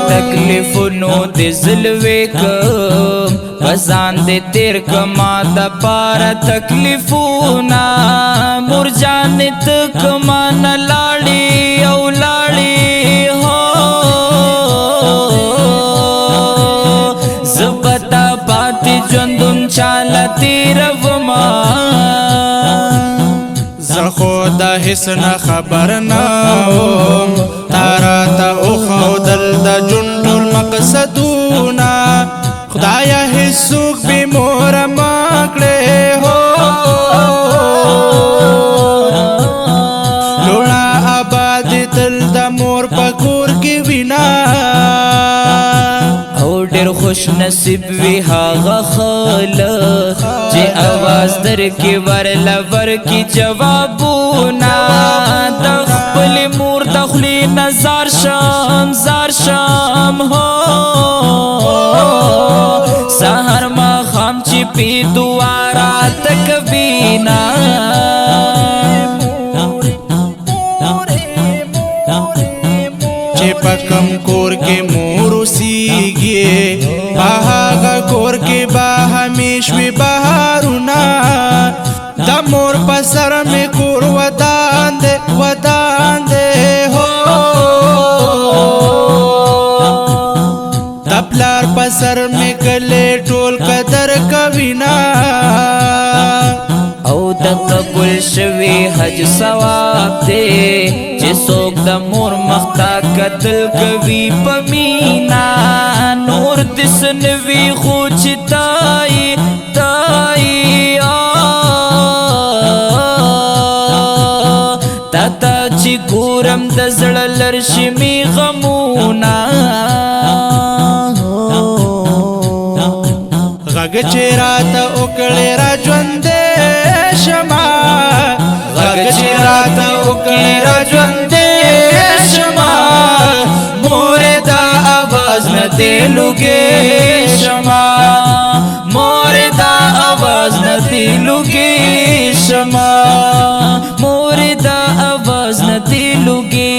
تکلیفونو دې زلوې کم پسان دې تیر کما د پاره تکلیفونا مور جان ته کما نه لاړې او لاړې هو زبتا پاتې ژوندون چاله تیروما زه خو د هیڅ نه خبر نه وم تا راته وښودل د ژوند ټول مقصدونه خدایه هیڅوک بې موره مه کړې هو لوړه ابادي تل د مور په کور کې وینا او ډېر خوش نصیب وي هغه خلک چې اواز درکړي ورله ورکړي جوابونه د خپلې مور د خولې نه زار شم هو سهار ماښام چې پې دعا راته کوینه چې په کم کور کې مور اوسېږي په هغه کور کې به همیش وي بهارونه د مور په سر مې کور ودان دی هو د پلار په سر مې کلی ټول قدر کوینه او د قبول شوي حج ثواب دی چې څوک د مور مخ ته کتل کوي په مینا نور دس نوي خو چې تایي تا چې ګورم د زړه لرشي مې غمونه غږ چې راته وکړې را ژوندی شمه غږ چې راته وکړې را ژوندی شمه مورې دا آواز نه دې لوګې شمه مورې دا آواز نه دې لوګې شمه مورې دا آواز نه دې لوګې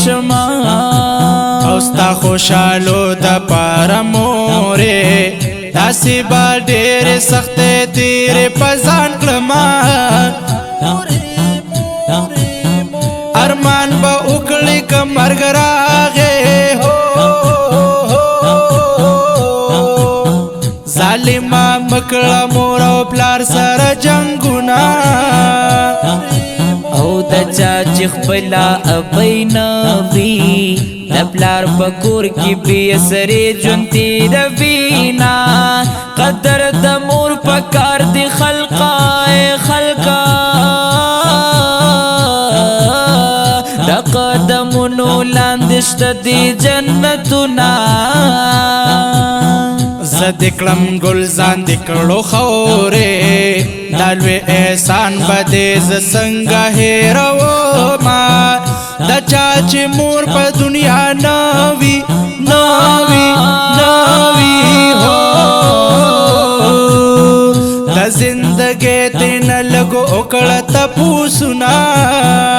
شمه او ستا خوشحالو د پاره مورې داسې به ډېرې سختې تېرې په ځان کړمه ارمان به وکړې که مرګ راغې ظالمه مه کړه مور او پلار سره جنګونه او د چا چې خپله ابۍ نه وي د پلار په کور کې بې سرې ژوند تېروينا قدر د مور په کار دی خلقه د قدمونو لاندې شته دي جنتونه زه دې کړم ګلزان دې کړو خورې دا لوی احسان به دې زه څنګه هېرومه د چا چې مور په دنیا نه وي هو د زندګۍ تېنه لږ وکړه تپوسونه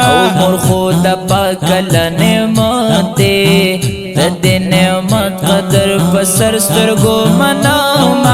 او مور خو د پاکل نعمت دی د دې نعمت قدر په سر سترګو منم